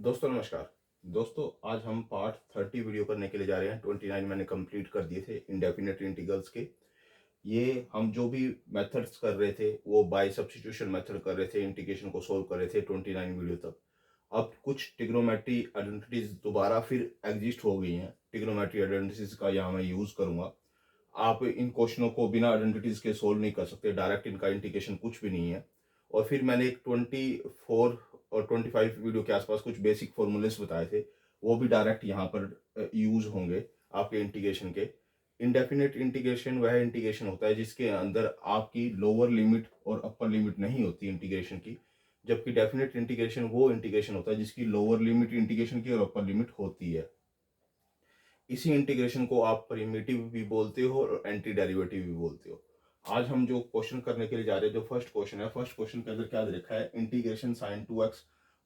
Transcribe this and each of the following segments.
दोस्तों नमस्कार। दोस्तों आज हम पार्ट 30 वीडियो करने के लिए जा रहे हैं। 29 मैंने कंप्लीट कर दिए थे इंडेफिनेट इंटीग्रल्स के। ये हम जो भी मेथड्स कर रहे थे वो बाय सब्स्टिट्यूशन मेथड कर रहे थे, इंटीग्रेशन को सोल्व कर रहे थे 29 वीडियो तक। अब कुछ ट्रिग्नोमेट्री आइडेंटिटीज दोबारा फिर एग्जिस्ट हो गई हैं। ट्रिग्नोमेट्री आइडेंटिटीज का यहाँ मैं यूज़ करूँगा। आप इन क्वेश्चनों को बिना आइडेंटिटीज के सोल्व नहीं कर सकते, डायरेक्ट इनका इंटीग्रेशन कुछ भी नहीं है। और फिर मैंने एक 24 और 25 वीडियो के आसपास कुछ बेसिक फॉर्मूलेस बताए थे, वो भी डायरेक्ट यहाँ पर यूज होंगे आपके इंटीग्रेशन के। इंडेफिनेट इंटीग्रेशन वह इंटीग्रेशन होता है जिसके अंदर आपकी लोअर लिमिट और अपर लिमिट नहीं होती इंटीग्रेशन की, जबकि डेफिनेट इंटीग्रेशन वो इंटीग्रेशन होता है जिसकी लोअर लिमिट इंटीग्रेशन की और अपर लिमिट होती है। इसी इंटीग्रेशन को आप प्रिमिटिव भी बोलते हो और एंटी डेरिवेटिव भी बोलते हो। आज हम जो क्वेश्चन करने के लिए जा रहे हैं, जो फर्स्ट क्वेश्चन है, फर्स्ट क्वेश्चन के अंदर क्या दे रखा है, इंटीग्रेशन साइन 2x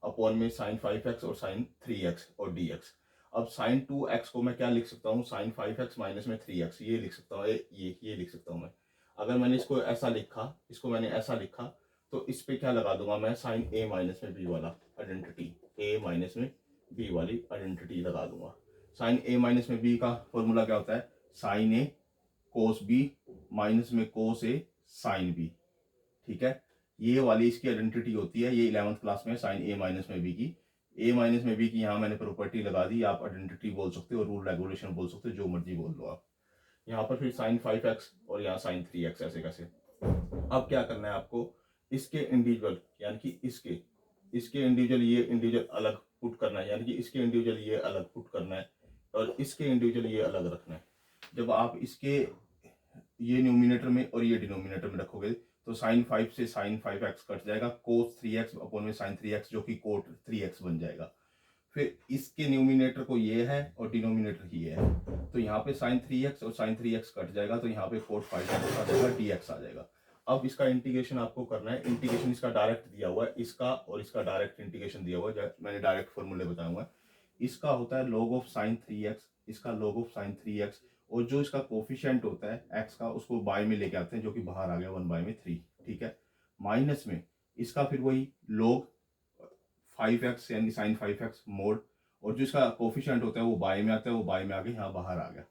अपॉन में साइन 5x और साइन 3x और dx। अब साइन 2x को मैं क्या लिख सकता हूँ, साइन 5x माइनस में 3x, ये लिख सकता हूँ, ये लिख सकता हूँ मैं। अगर मैंने इसको ऐसा लिखा, इसको मैंने ऐसा लिखा, तो इस पे क्या लगा दूंगा मैं, साइन a माइनस में b वाला आइडेंटिटी, a माइनस में b वाली आइडेंटिटी लगा दूंगा। साइन ए माइनस में बी का फॉर्मूला क्या होता है, साइन ए कोस बी माइनस में कोस ए साइन बी। ठीक है, ये वाली इसकी आइडेंटिटी होती है। ये 11th क्लास में साइन ए माइनस में बी की, ए माइनस में बी की यहाँ मैंने प्रॉपर्टी लगा दी। आप आइडेंटिटी बोल सकते हो, रूल रेगुलेशन बोल सकते हो, जो मर्जी बोल लो आप। यहाँ पर फिर साइन 5x और यहाँ साइन 3x, ऐसे कैसे। अब क्या करना है आपको, इसके इंडिविजुअल यानी कि इसके इंडिविजुअल, ये इंडिविजुअल अलग पुट करना है, यानी कि इसके इंडिविजुअल ये अलग पुट करना है और इसके इंडिविजुअल ये अलग रखना है। जब आप इसके ये न्यूमिनेटर में और ये डिनोमिनेटर में रखोगे तो साइन 5 से साइन 5x कट जाएगा, कोस 3x अपॉन में साइन 3x जो कि कोट 3x बन जाएगा। फिर इसके न्यूमिनेटर को ये है और डिनोमिनेटर ये है, तो यहाँ पे साइन 3x और साइन 3x कट जाएगा, तो यहाँ पे कोट 5x आ जाएगा, dx आ जाएगा। अब इसका इंटीग्रेशन आपको करना है। इंटीग्रेशन इसका डायरेक्ट दिया हुआ है, इसका और इसका डायरेक्ट इंटीग्रेशन दिया हुआ है, मैंने डायरेक्ट फॉर्मूले बताऊंगा। इसका होता है log ऑफ साइन 3x, इसका log ऑफ साइन 3x, और जो इसका कोफिशिएंट होता है x का, उसको बाय में लेके आते हैं, जो कि बाहर आ गया 1/3। ठीक है, माइनस में इसका फिर वही log 5x यानी साइन 5x मोड, और जो इसका कोफिशिएंट होता है वो बाय में आता है, वो बाय में आ गया, यहाँ बाहर आ गया,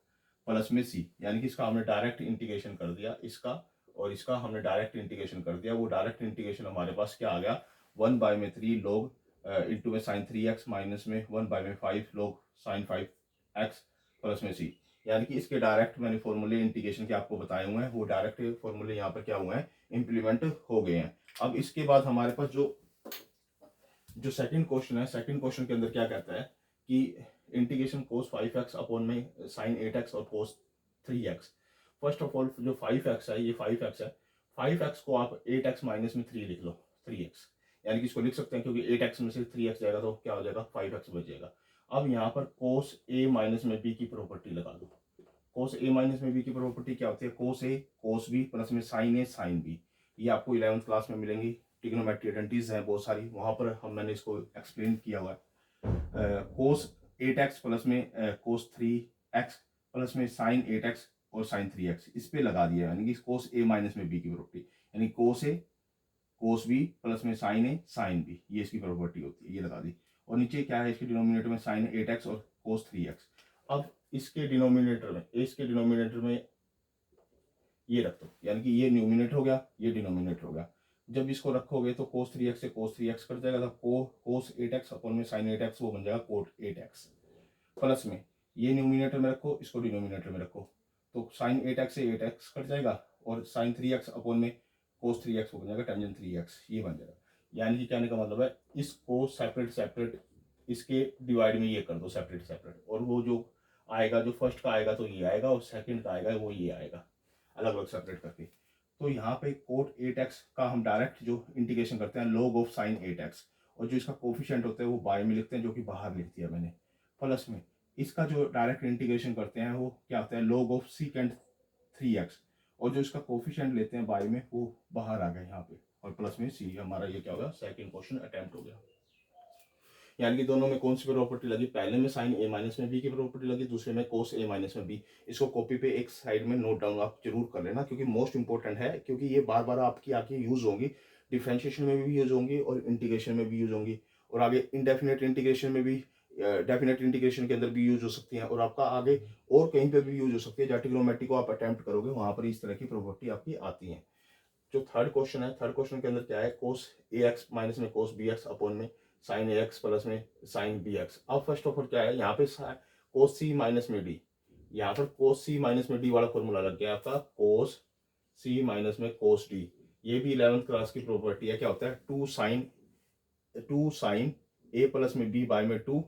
प्लस में c, यानी कि इसका हमने डायरेक्ट इंटीग्रेशन कर दिया, इसका और इसका हमने डायरेक्ट इंटीग्रेशन कर दिया। वो डायरेक्ट इंटीग्रेशन हमारे पास क्या आ गया, 1/3 log इंटू में साइन 3x माइनस में 1/5 log साइन 5x प्लस में c। यानी कि इसके डायरेक्ट मैंने फॉर्मूले इंटीग्रेशन के आपको बताए हुए हैं, वो डायरेक्ट फॉर्मूले यहाँ पर क्या हुए हैं, इंप्लीमेंट हो गए हैं। अब इसके बाद हमारे पास जो सेकंड क्वेश्चन है, सेकंड क्वेश्चन के अंदर क्या कहता है कि इंटीग्रेशन कोस 5x अपॉन में साइन 8x और कोस 3x। फर्स्ट ऑफ ऑल जो 5x है, ये 5x है, 5x को आप 8x माइनस में 3 लिख लो, 3x, यानी कि इसको लिख सकते हैं, क्योंकि 8x में से 3x जाएगा तो क्या हो जाएगा, 5x बचेगा। अब यहाँ पर कोस a माइनस में b की प्रॉपर्टी लगा दो। कोस a माइनस में b की प्रॉपर्टी क्या होती है, कोस a कोस b प्लस में साइन a साइन b। ये आपको 11th क्लास में मिलेंगी, ट्रिग्नोमेट्री आइडेंटिटीज हैं बहुत सारी, वहां पर मैंने इसको एक्सप्लेन किया हुआ है। कोस 8x प्लस में कोस 3x प्लस में साइन 8x और साइन 3x, इस पे लगा दिया, यानी कि कोस a माइनस में b की प्रॉपर्टी, यानी कोस a कोस b प्लस में साइन a साइन b, ये इसकी प्रॉपर्टी होती है, ये लगा दी। और नीचे क्या है, इसके डिनोमिनेटर में साइन 8x और कोस 3x। अब इसके डिनोमिनेटर में, इसके डिनोमिनेटर में ये रख दो, यानी कि ये न्यूमिनेटर हो गया, ये डिनोमिनेटर हो गया। जब इसको रखोगे तो cos 3x से cos 3x कट जाएगा, तो cos 8x अपॉन में sin 8x वो बन जाएगा cot 8x। प्लस में ये न्यूमिनेटर में रखो, इसको डिनोमिनेटर में रखो, तो sin 8x से 8x कट जाएगा, और sin 3x अपॉन में cos 3x वो बन जाएगा टेंजेंट 3x, ये बन जाएगा। यानी कि कहने का मतलब है, इसको सेपरेट सेपरेट इसके डिवाइड में ये कर दो, सेपरेट सेपरेट, और वो जो आएगा, जो फर्स्ट का आएगा तो ये आएगा, और सेकंड का आएगा वो ये आएगा, अलग अलग सेपरेट करके। तो यहाँ पे कोट 8x का हम डायरेक्ट जो इंटीग्रेशन करते हैं log ऑफ साइन 8x, और जो इसका कोफिशिएंट होता है वो बाय में लिखते हैं, जो कि बाहर लिख दिया मैंने, प्लस में इसका जो डायरेक्ट इंटीग्रेशन करते हैं वो क्या होता है, log ऑफ सीकेंट 3x, और जो इसका कोफिशिएंट लेते हैं बाय में वो बाहर आ गया यहाँ पे, और प्लस में c। हमारा ये क्या होगा, सेकंड क्वेश्चन अटेम्प्ट हो गया। यानी कि दोनों में कौन सी प्रॉपर्टी लगी, पहले में साइन a माइनस में b की प्रॉपर्टी लगी, दूसरे में कोस a माइनस में b। इसको कॉपी पे एक साइड में नोट डाउन आप जरूर कर लेना, क्योंकि मोस्ट इंपॉर्टेंट है, क्योंकि ये बार बार आपकी आके यूज होंगी, डिफ्रेंशिएशन में भी यूज होंगी और इंटीग्रेशन में भी यूज होंगी, और आगे इनडेफिनेट इंटीग्रेशन में भी, डेफिनेट इंटीग्रेशन के अंदर भी यूज हो सकती हैं, और आपका आगे और कहीं पे भी यूज हो सकती है। जहाँ ट्रिग्नोमेट्री को आप अटेम्प्ट करोगे वहां पर इस तरह की प्रॉपर्टी आपकी आती है। जो थर्ड क्वेश्चन है, थर्ड क्वेश्चन के अंदर क्या है, कोस ए एक्स माइनस में कोस बी एक्स अपॉन में साइन ए एक्स प्लस में साइन बी एक्स। अब फर्स्ट ऑफ ऑल क्या है, यहाँ पे कोस सी माइनस में डी, यहाँ पर कोस सी माइनस में डी वाला फॉर्मूला लग गया आपका, कोस सी माइनस में कोस डी। ये भी 11th क्लास की प्रॉपर्टी है। क्या होता है, टू साइन ए प्लस में बी बाय में टू,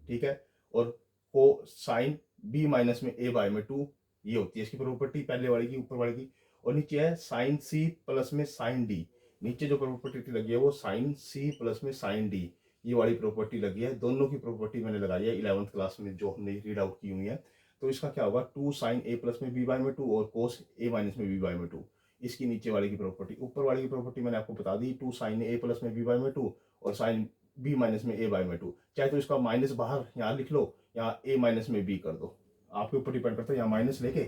ठीक है, और को साइन बी माइनस में ए बाय में टू, ये होती है इसकी प्रॉपर्टी, पहले वाले की, ऊपर वाले की। और नीचे है साइन सी प्लस में साइन डी, नीचे जो प्रॉपर्टी लगी है वो साइन सी प्लस में साइन डी, ये वाली प्रॉपर्टी लगी है। दोनों की प्रॉपर्टी मैंने लगाई है 11th क्लास में जो हमने रीड आउट की हुई है। तो इसका क्या होगा, टू साइन ए प्लस में बी बाय में टू और कोस ए माइनस में बी बाय में टू, इसकी नीचे वाले की प्रॉपर्टी। ऊपर वाले की प्रॉपर्टी मैंने आपको बता दी, टू साइन ए प्लस में बी बाय में टू और साइन बी माइनस में ए बाय में टू। चाहे तो इसका माइनस बाहर यहाँ लिख लो या ए माइनस में बी कर दो, आपके ऊपर डिपेंड करता है। यहाँ माइनस लेके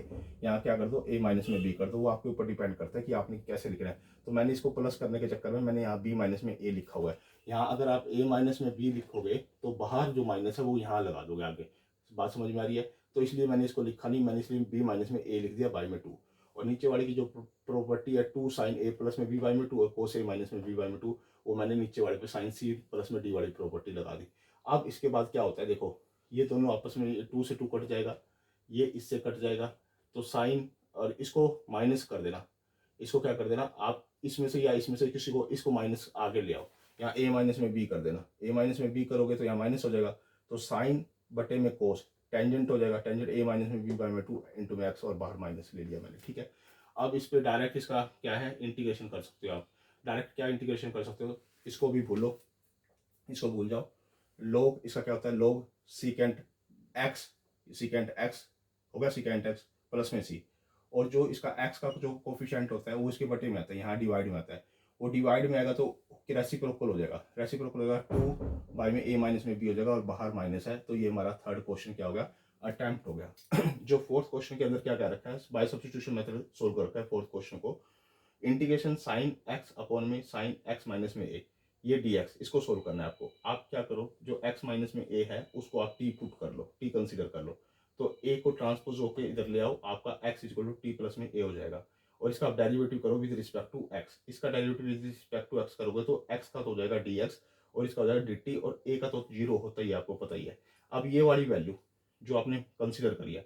यहाँ क्या कर दो, ए माइनस में बी कर दो, वो आपके ऊपर डिपेंड करता है कि आपने कैसे लिखना है। तो मैंने इसको प्लस करने के चक्कर में मैंने यहाँ बी माइनस में ए लिखा हुआ है। यहाँ अगर आप ए माइनस में बी लिखोगे तो बाहर जो माइनस है वो यहाँ लगा दोगे आगे। बात समझ में आ रही है? तो इसलिए मैंने इसको लिखा नहीं, मैंने इसलिए बी माइनस में ए लिख दिया बाय में टू। और नीचे वाली की जो प्रॉपर्टी है टू साइन ए प्लस में बी बाय में टू और कोस ए माइनस में बी बाय में टू, वो मैंने नीचे वाले पे साइन सी प्लस में डी वाली प्रॉपर्टी लगा दी। अब इसके बाद क्या होता है, देखो ये दोनों आपस में टू से टू कट जाएगा, ये इससे कट जाएगा, तो साइन और इसको माइनस कर देना, इसको क्या कर देना आप इसमें से या इसमें से किसी को, इसको माइनस आगे ले आओ, यहाँ ए माइनस में बी कर देना। ए माइनस में बी करोगे तो यहाँ माइनस हो जाएगा, तो साइन बटे में कोस, टेंजेंट हो जाएगा, टेंजेंट ए माइनस में बी बाय में टू इंटू में एक्स, और बाहर माइनस ले लिया मैंने, ठीक है। अब इस पे डायरेक्ट इसका क्या है, इंटीग्रेशन कर सकते हो आप। डायरेक्ट क्या इंटीग्रेशन कर सकते हो, इसको भी भूलो, इसको भूल जाओ। लोग इसका क्या होता है, लोग सीकेंट एक्स, सीकेंट एक्स हो गया, सीकेंट एक्स प्लस में सी, और जो इसका एक्स का जो कोफिशिएंट होता है वो इसके बटे में आता है, यहाँ डिवाइड में आता है। वो डिवाइड में आएगा तो रेसिप्रोकल हो जाएगा, रेसिप्रोकल हो जाएगा, टू बाई में ए माइनस में बी हो जाएगा और बाहर माइनस है। तो ये हमारा थर्ड क्वेश्चन क्या हो गया, अटेम्प्ट हो गया। जो फोर्थ क्वेश्चन के अंदर क्या क्या रखा है, बाय सब्स्टिट्यूशन मेथड सोल्व कर रखा है फोर्थ क्वेश्चन को। इंटीग्रेशन साइन एक्स अपॉन में साइन एक्स माइनस में ए, ये dx, इसको सोल्व करना है आपको। आप क्या करो, जो x माइनस में a है उसको आप t पुट कर लो, t कंसीडर कर लो, तो a को ट्रांसपोज होकर इधर ले आओ, आपका x equal to T plus में a हो जाएगा। और इसका आप डेरिवेटिव करो विद रिस्पेक्ट टू x, इसका derivative with respect to x करोगे तो x का तो हो जाएगा dx और इसका हो जाएगा dt, और a का तो जीरो होता ही है, आपको पता ही है। अब ये वाली वैल्यू जो आपने कंसिडर करी है,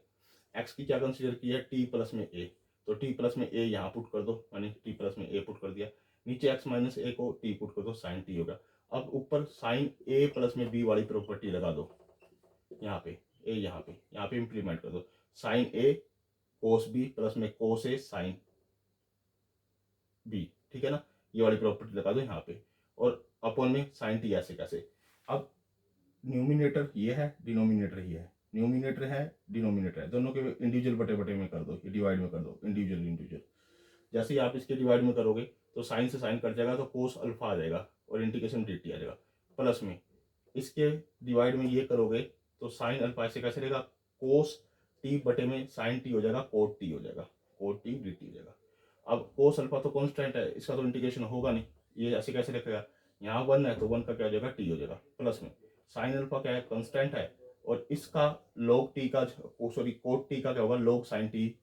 x की क्या कंसिडर की है, t प्लस में a, तो t प्लस में a यहाँ पुट कर दो, मैंने t प्लस में a पुट कर दिया, नीचे x माइनस ए को t पुट कर दो, साइन t होगा। अब ऊपर साइन a प्लस में b वाली प्रॉपर्टी लगा दो, यहाँ पे a, यहाँ पे इंप्लीमेंट कर दो, sine a cos b plus में कोस a साइन b, ठीक है ना, ये वाली प्रॉपर्टी लगा दो यहाँ पे, और अपॉन में साइन t, ऐसे कैसे। अब न्यूमिनेटर ये है, डिनोमिनेटर ये है, न्यूमिनेटर है डिनोमिनेटर है, दोनों के इंडिविजुअल बटे बटे में कर दो, डिवाइड में कर दो, इंडिविजुअल इंडिविजुअल। जैसे ही आप इसके डिवाइड में करोगे तो साइन से साइन कट जाएगा, तो कोस अल्फा आ जाएगा और इंटीग्रेशन dt आ जाएगा, प्लस में इसके डिवाइड में ये करोगे तो साइन अल्फा ऐसे कैसे रहेगा, कोस टी बटे में साइन टी हो जाएगा, कोट टी हो जाएगा, कोट टी dt हो जाएगा। अब कोस अल्फा तो कॉन्स्टेंट है, इसका तो इंटीग्रेशन होगा नहीं, ये ऐसे कैसे रखेगा, यहाँ वन है तो वन का क्या हो जाएगा, टी हो जाएगा, प्लस में साइन अल्फा क्या है, कॉन्स्टेंट है, और इसका लॉग टी का, सॉरी कोट टी का क्या होगा, लॉग साइन टी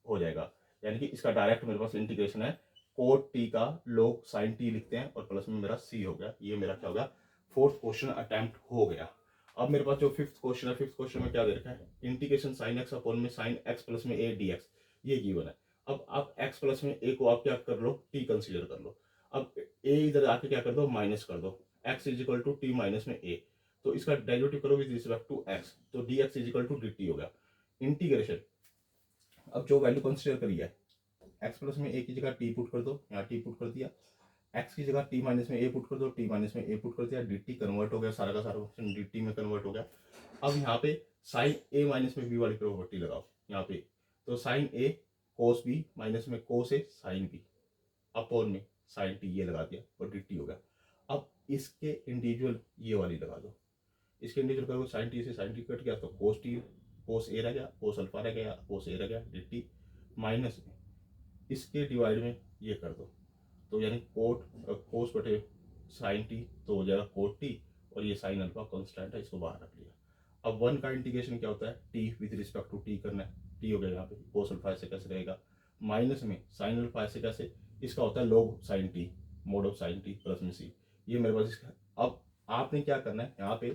हो जाएगा। यानी कि इसका डायरेक्ट मेरे पास इंटीग्रेशन है, कोट टी का लोग साइन टी लिखते हैं, और प्लस में मेरा सी हो गया। ये मेरा क्या हो गया, फोर्थ क्वेश्चन अटेम्प्ट हो गया। अब मेरे पास जो फिफ्थ क्वेश्चन है, फिफ्थ क्वेश्चन में क्या दे रखा है, इंटीग्रेशन साइन एक्स अपॉन में साइन एक्स प्लस में ए dx, ये गिवन है। अब आप x प्लस में a को आप क्या कर लो, t कंसीडर कर लो। अब a इधर आके क्या कर दो, माइनस कर दो, x is equal to T minus में a, तो इसका डेरिवेटिव करो विद रिस्पेक्ट टू x, तो dx is equal to dt हो गया। इंटीग्रेशन, अब जो वैल्यू कंसीडर करी है, x प्लस में a की जगह t पुट कर दो, यहाँ t पुट कर दिया, x की जगह t माइनस में a पुट कर दो, t माइनस में a पुट कर दिया, dt कन्वर्ट हो गया, सारा का सारा फंक्शन dt में कन्वर्ट हो गया। अब यहाँ पे साइन a माइनस में b वाली प्रॉपर्टी लगाओ यहाँ पे, तो sine a cos b minus में cos a sine b upon में साइन t, ये लगा दिया और dt हो गया। अब इसके इंडिविजुअल ये वाली लगा दो, इसके इंडिविजुअल करोगे, साइन t से साइन t कट गया तो कोस t, कोस a रह गया, कोस अल्फा रह गया, कोस a रह गया, dt माइनस में इसके डिवाइड में ये कर दो, तो यानी कोट कोस बटे साइन टी तो हो जाएगा कोट टी, और ये साइन अल्फा कॉन्स्टेंट है, इसको बाहर रख लिया। अब वन का इंटीग्रेशन क्या होता है, t with respect to t करना है, टी हो गया यहाँ पे, कोस अल्फा ऐसे कैसे रहेगा, माइनस में साइन अल्फा ऐसे कैसे, इसका होता है log sign T, mode of sine T plus में सी, ये मेरे पास इसका। अब आपने क्या करना है, यहाँ पे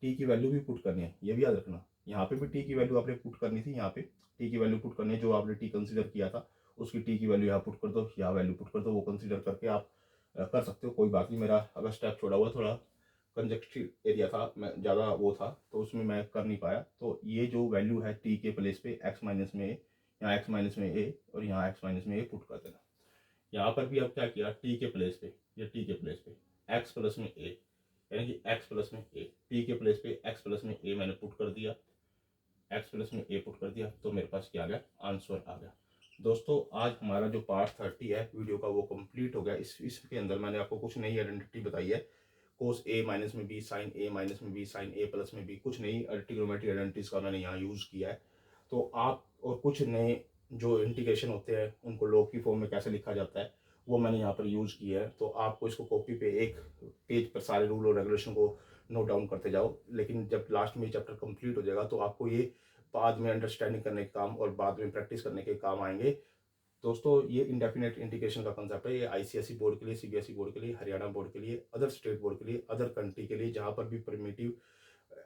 टी की वैल्यू भी पुट करनी है, ये भी याद रखना, यहाँ पे भी टी की वैल्यू आपने पुट करनी थी, यहाँ पे टी की वैल्यू पुट करनी है, जो आपने टी कंसीडर किया था उसकी टी की वैल्यू यहाँ पुट कर दो, यहाँ वैल्यू पुट कर दो, वो कंसीडर करके आप कर सकते हो, कोई बात नहीं। मेरा अगर स्टेप छोड़ा हुआ, थोड़ा कंजक्टिव एरिया था, मैं ज़्यादा वो था तो उसमें मैं कर नहीं पाया। तो ये जो वैल्यू है टी के प्लेस पे एक्स माइनस में ए, यहाँ एक्स माइनस में ए और यहाँ एक्स माइनस में ए पुट कर देना। यहाँ पर भी अब क्या किया, टी के प्लेस पे, ये टी के प्लेस पे एक्स प्लस में ए, यानी कि एक्स प्लस में ए, टी के प्लेस पे एक्स प्लस में ए मैंने पुट कर दिया, एक्स प्लस में ए पुट कर दिया, तो मेरे पास क्या आ गया, आंसर आ गया। दोस्तों आज हमारा जो पार्ट 30 है वीडियो का वो कंप्लीट हो गया। इसके अंदर मैंने आपको कुछ नई आइडेंटिटी बताई है, कोस ए माइनस में बी, साइन ए माइनस में बी, साइन ए प्लस में बी, कुछ नई ट्रिग्नोमेट्री आइडेंटिटीज का मैंने यहाँ यूज़ किया है। तो आप और कुछ नए जो इंटीग्रेशन होते हैं उनको लॉग की फॉर्म में कैसे लिखा जाता है वो मैंने यहाँ पर यूज़ किया है। तो आपको इसको कॉपी पे एक पेज पर सारे रूल और रेगुलेशन को नोट डाउन करते जाओ, लेकिन जब लास्ट में चैप्टर कंप्लीट हो जाएगा तो आपको ये बाद में अंडरस्टैंडिंग करने के काम और बाद में प्रैक्टिस करने के काम आएंगे। दोस्तों ये इंडेफिनेट इंटीग्रेशन का कंसेप्ट है, ये आईसीएसई बोर्ड के लिए, सीबीएसई बोर्ड के लिए, हरियाणा बोर्ड के लिए, अदर स्टेट बोर्ड के लिए, अदर कंट्री के लिए, जहाँ पर भी प्रिमिटिव,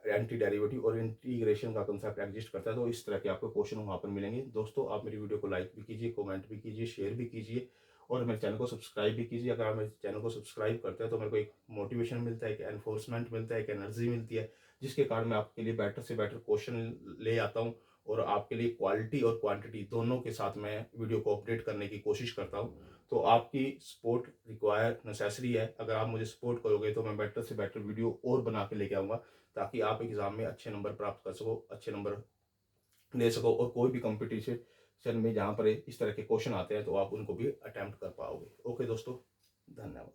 एंटी डेरिवेटिव और इंटीग्रेशन का कंसेप्ट एग्जिस्ट करता है, तो इस तरह के आपको क्वेश्चन वहाँ पर मिलेंगे। दोस्तों आप मेरी वीडियो को लाइक भी कीजिए, कमेंट भी कीजिए, शेयर भी कीजिए और मेरे चैनल को सब्सक्राइब भी कीजिए। अगर आप मेरे चैनल को सब्सक्राइब करते हैं तो मेरे को एक मोटिवेशन मिलता है, एक एनफोर्समेंट मिलता है, एक एनर्जी मिलती है, जिसके कारण मैं आपके लिए बेटर से बेटर क्वेश्चन ले आता हूँ और आपके लिए क्वालिटी और क्वांटिटी दोनों के साथ मैं वीडियो को अपडेट करने की कोशिश करता हूँ। तो आपकी सपोर्ट रिक्वायर नेसेसरी है। अगर आप मुझे सपोर्ट करोगे तो मैं बेटर से बेटर वीडियो और बना के लेके आऊँगा, ताकि आप एग्ज़ाम में अच्छे नंबर प्राप्त कर सको, अच्छे नंबर ले सको और कोई भी कंपटीशन में जहाँ पर इस तरह के क्वेश्चन आते हैं तो आप उनको भी अटेम्प्ट कर पाओगे। ओके दोस्तों, धन्यवाद।